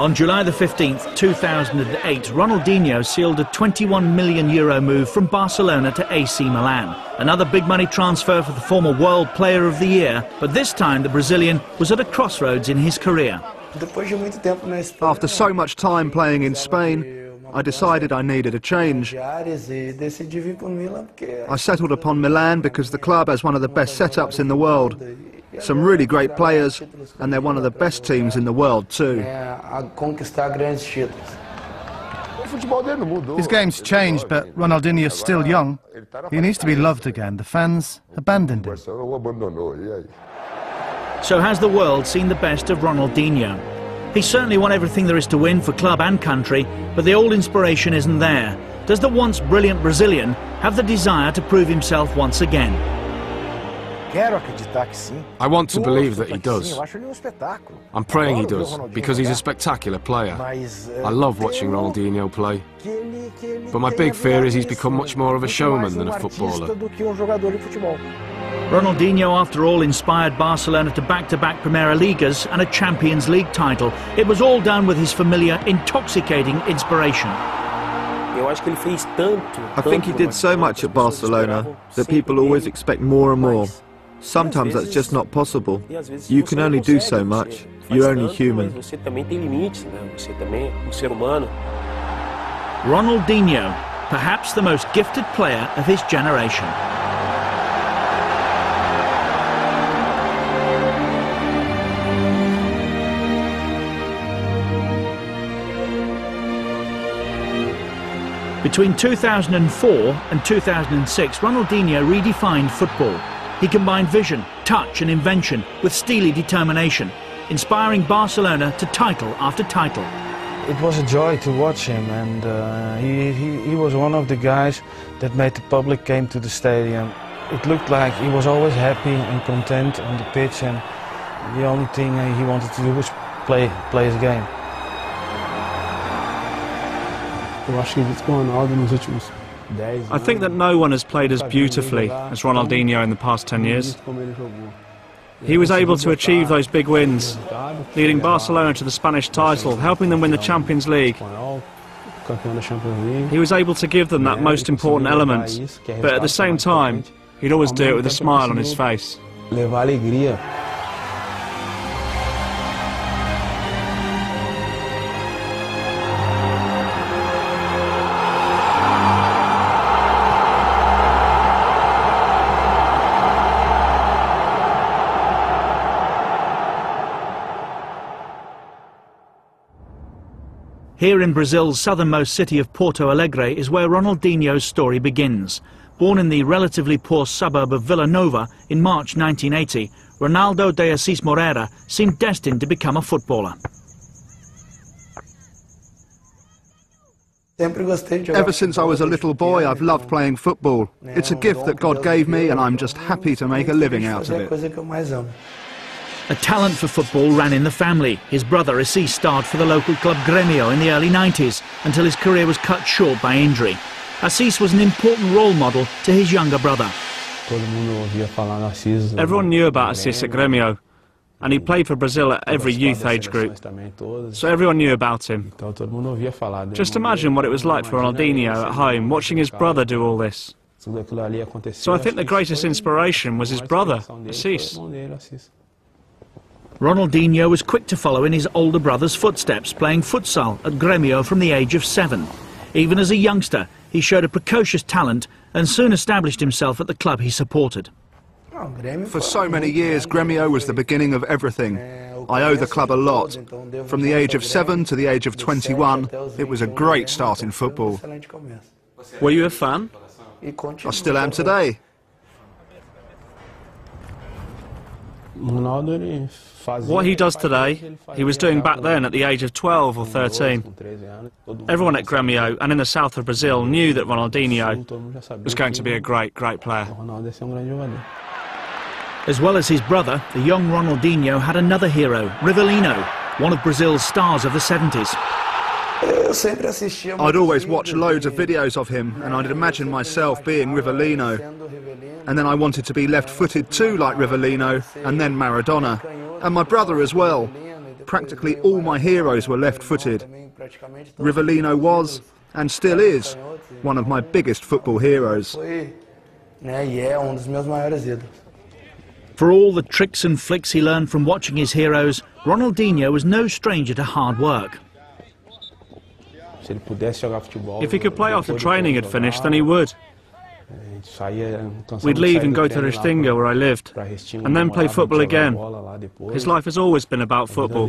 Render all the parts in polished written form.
On July the 15th, 2008, Ronaldinho sealed a €21 million move from Barcelona to AC Milan. Another big money transfer for the former World Player of the Year, but this time the Brazilian was at a crossroads in his career. After so much time playing in Spain, I decided I needed a change. I settled upon Milan because the club has one of the best setups in the world. Some really great players, and they're one of the best teams in the world too. His game's changed, but Ronaldinho's still young. He needs to be loved again. The fans abandoned him. So has the world seen the best of Ronaldinho? He's certainly won everything there is to win for club and country, but the old inspiration isn't there. Does the once brilliant Brazilian have the desire to prove himself once again? I want to believe that he does. I'm praying he does, because he's a spectacular player. I love watching Ronaldinho play. But my big fear is he's become much more of a showman than a footballer. Ronaldinho, after all, inspired Barcelona to back-to-back Primera Ligas and a Champions League title. It was all down with his familiar, intoxicating inspiration. I think he did so much at Barcelona that people always expect more and more. Sometimes that's just not possible. You can only do so much. You're only human. Ronaldinho, perhaps the most gifted player of his generation. Between 2004 and 2006, Ronaldinho redefined football. He combined vision, touch and invention with steely determination, inspiring Barcelona to title after title. It was a joy to watch him, and he was one of the guys that made the public came to the stadium. It looked like he was always happy and content on the pitch, and the only thing he wanted to do was play his game. I think that no one has played as beautifully as Ronaldinho in the past 10 years. He was able to achieve those big wins, leading Barcelona to the Spanish title, helping them win the Champions League. He was able to give them that most important element, but at the same time, he'd always do it with a smile on his face. Here in Brazil's southernmost city of Porto Alegre is where Ronaldinho's story begins. Born in the relatively poor suburb of Vila Nova in March 1980, Ronaldo de Assis Moreira seemed destined to become a footballer. Ever since I was a little boy, I've loved playing football. It's a gift that God gave me, and I'm just happy to make a living out of it. A talent for football ran in the family. His brother Assis starred for the local club Grêmio in the early 90s until his career was cut short by injury. Assis was an important role model to his younger brother. Everyone knew about Assis at Grêmio, and he played for Brazil at every youth age group, so everyone knew about him. Just imagine what it was like for Ronaldinho at home, watching his brother do all this. So I think the greatest inspiration was his brother, Assis. Ronaldinho was quick to follow in his older brother's footsteps, playing futsal at Grêmio from the age of 7. Even as a youngster, he showed a precocious talent and soon established himself at the club he supported. For so many years, Grêmio was the beginning of everything. I owe the club a lot. From the age of 7 to the age of 21, it was a great start in football. Were you a fan? I still am today. What he does today, he was doing back then at the age of 12 or 13. Everyone at Grêmio and in the south of Brazil knew that Ronaldinho was going to be a great player. As well as his brother, the young Ronaldinho had another hero, Rivellino, one of Brazil's stars of the 70s. I'd always watch loads of videos of him, and I'd imagine myself being Rivellino. And then I wanted to be left-footed too, like Rivellino, and then Maradona. And my brother as well. Practically all my heroes were left-footed. Rivellino was, and still is, one of my biggest football heroes. For all the tricks and flicks he learned from watching his heroes, Ronaldinho was no stranger to hard work. If he could play after training had finished, then he would. We'd leave and go to Restinga, where I lived, and then play football again. His life has always been about football.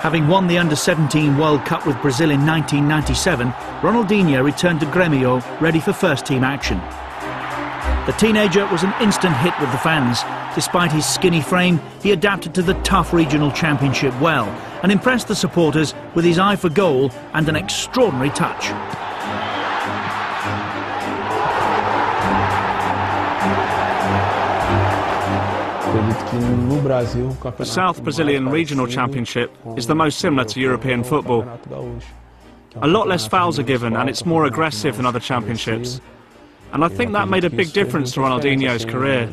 Having won the Under-17 World Cup with Brazil in 1997, Ronaldinho returned to Grêmio, ready for first-team action. The teenager was an instant hit with the fans. Despite his skinny frame, he adapted to the tough regional championship well and impressed the supporters with his eye for goal and an extraordinary touch. The South Brazilian Regional Championship is the most similar to European football. A lot less fouls are given and it's more aggressive than other championships. And I think that made a big difference to Ronaldinho's career.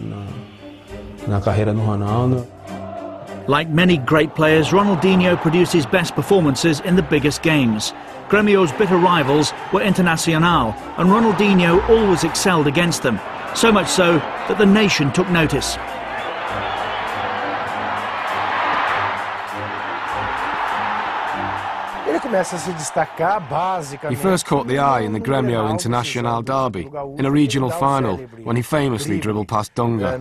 Like many great players, Ronaldinho produced his best performances in the biggest games. Grêmio's bitter rivals were Internacional, and Ronaldinho always excelled against them, so much so that the nation took notice. He first caught the eye in the Grêmio Internacional derby, in a regional final, when he famously dribbled past Dunga.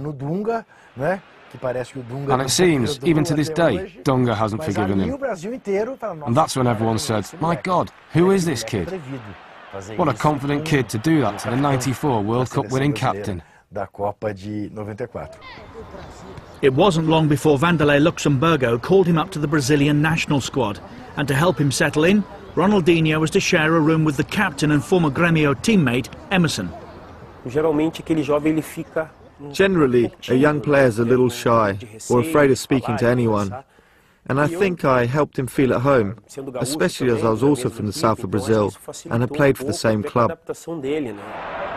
And it seems, even to this day, Dunga hasn't forgiven him. And that's when everyone said, "My God, who is this kid?" What a confident kid to do that to the '94 World Cup winning captain. It wasn't long before Vanderlei Luxemburgo called him up to the Brazilian national squad, and to help him settle in, Ronaldinho was to share a room with the captain and former Grêmio teammate, Emerson. Generally, a young player's a little shy, or afraid of speaking to anyone. And I think I helped him feel at home, especially as I was also from the south of Brazil and had played for the same club.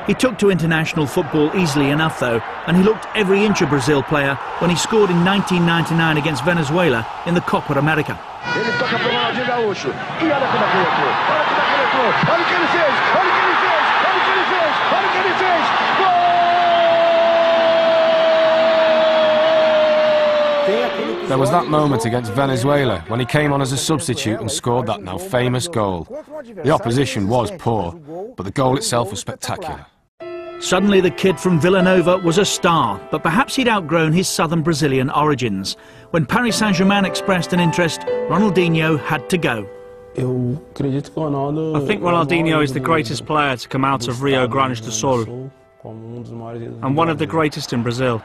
He took to international football easily enough though, and he looked every inch a Brazil player when he scored in 1999 against Venezuela in the Copa America. There was that moment against Venezuela when he came on as a substitute and scored that now famous goal. The opposition was poor, but the goal itself was spectacular. Suddenly the kid from Villanova was a star, but perhaps he'd outgrown his southern Brazilian origins. When Paris Saint-Germain expressed an interest, Ronaldinho had to go. I think Ronaldinho is the greatest player to come out of Rio Grande do Sul, and one of the greatest in Brazil.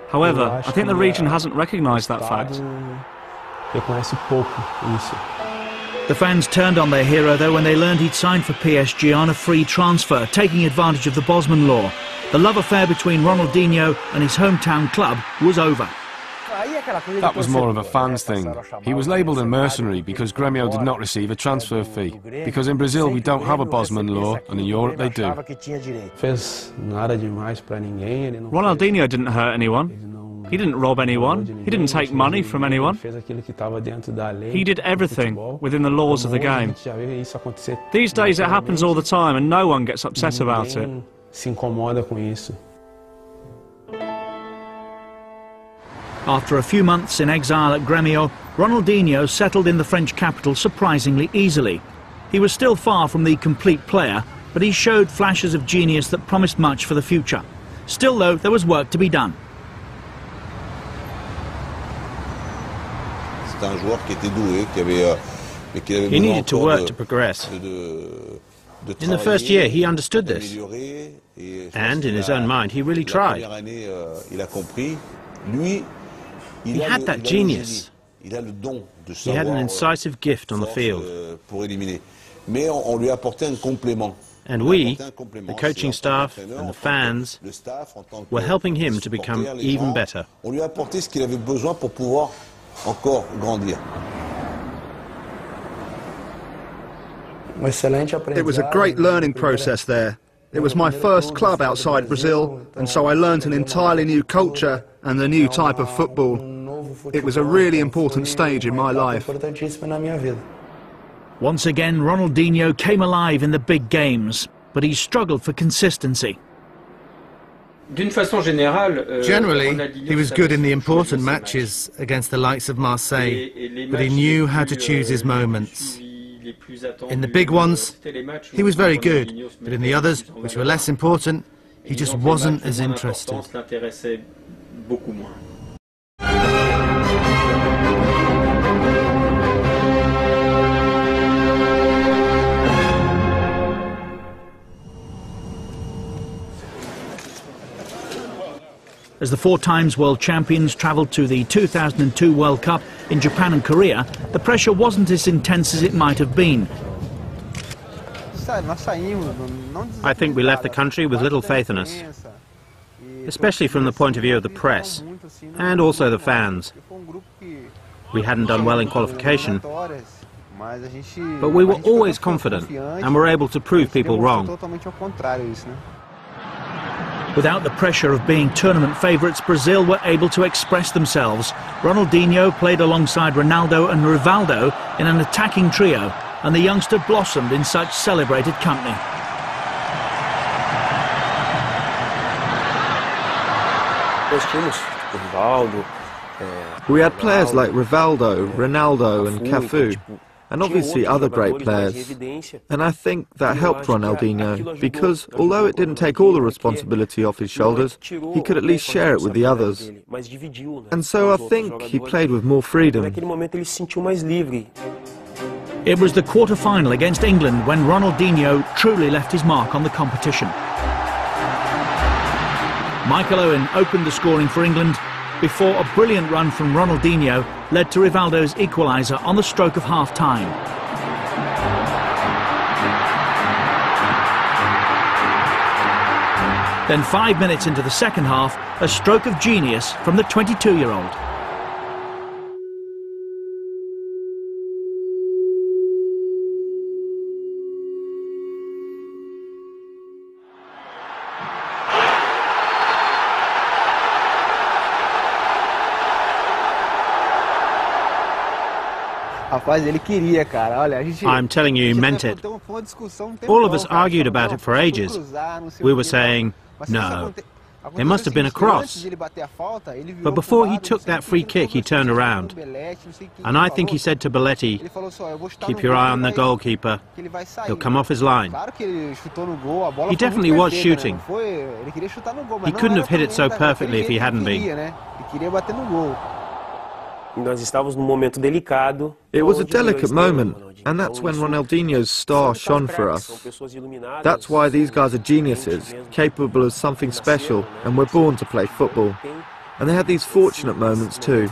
However, I think the region hasn't recognised that fact. The fans turned on their hero though when they learned he'd signed for PSG on a free transfer, taking advantage of the Bosman law. The love affair between Ronaldinho and his hometown club was over. That was more of a fans thing. He was labelled a mercenary because Grêmio did not receive a transfer fee. Because in Brazil we don't have a Bosman law, and in Europe they do. Ronaldinho didn't hurt anyone. He didn't rob anyone. He didn't take money from anyone. He did everything within the laws of the game. These days it happens all the time and no one gets upset about it. After a few months in exile at Grêmio, Ronaldinho settled in the French capital surprisingly easily. He was still far from the complete player, but he showed flashes of genius that promised much for the future. Still though, there was work to be done. He needed to work to progress. In the first year he understood this, and in his own mind he really tried. He had that genius. He had an incisive gift on the field. And we, the coaching staff and the fans, were helping him to become even better. It was a great learning process there. It was my first club outside Brazil, and so I learnt an entirely new culture and a new type of football. It was a really important stage in my life. Once again, Ronaldinho came alive in the big games, but he struggled for consistency. Generally, he was good in the important matches against the likes of Marseille, but he knew how to choose his moments. In the big ones, he was very good, but in the others, which were less important, he just wasn't as interested. As the 4 times world champions travelled to the 2002 World Cup in Japan and Korea, the pressure wasn't as intense as it might have been. I think we left the country with little faith in us, especially from the point of view of the press, and also the fans. We hadn't done well in qualification, but we were always confident and were able to prove people wrong. Without the pressure of being tournament favourites, Brazil were able to express themselves. Ronaldinho played alongside Ronaldo and Rivaldo in an attacking trio, and the youngster blossomed in such celebrated company. We had players like Rivaldo, Ronaldo and Cafu, and obviously other great players. And I think that helped Ronaldinho, because although it didn't take all the responsibility off his shoulders, he could at least share it with the others. And so I think he played with more freedom. It was the quarter-final against England when Ronaldinho truly left his mark on the competition. Michael Owen opened the scoring for England before a brilliant run from Ronaldinho led to Rivaldo's equaliser on the stroke of half-time. Then 5 minutes into the second half, a stroke of genius from the 22-year-old. I'm telling you, he meant it. All of us argued about it for ages. We were saying, no, there must have been a cross. But before he took that free kick, he turned around. And I think he said to Belletti, keep your eye on the goalkeeper. He'll come off his line. He definitely was shooting. He couldn't have hit it so perfectly if he hadn't been. It was a delicate moment, and that's when Ronaldinho's star shone for us. That's why these guys are geniuses, capable of something special, and were born to play football. And they had these fortunate moments too.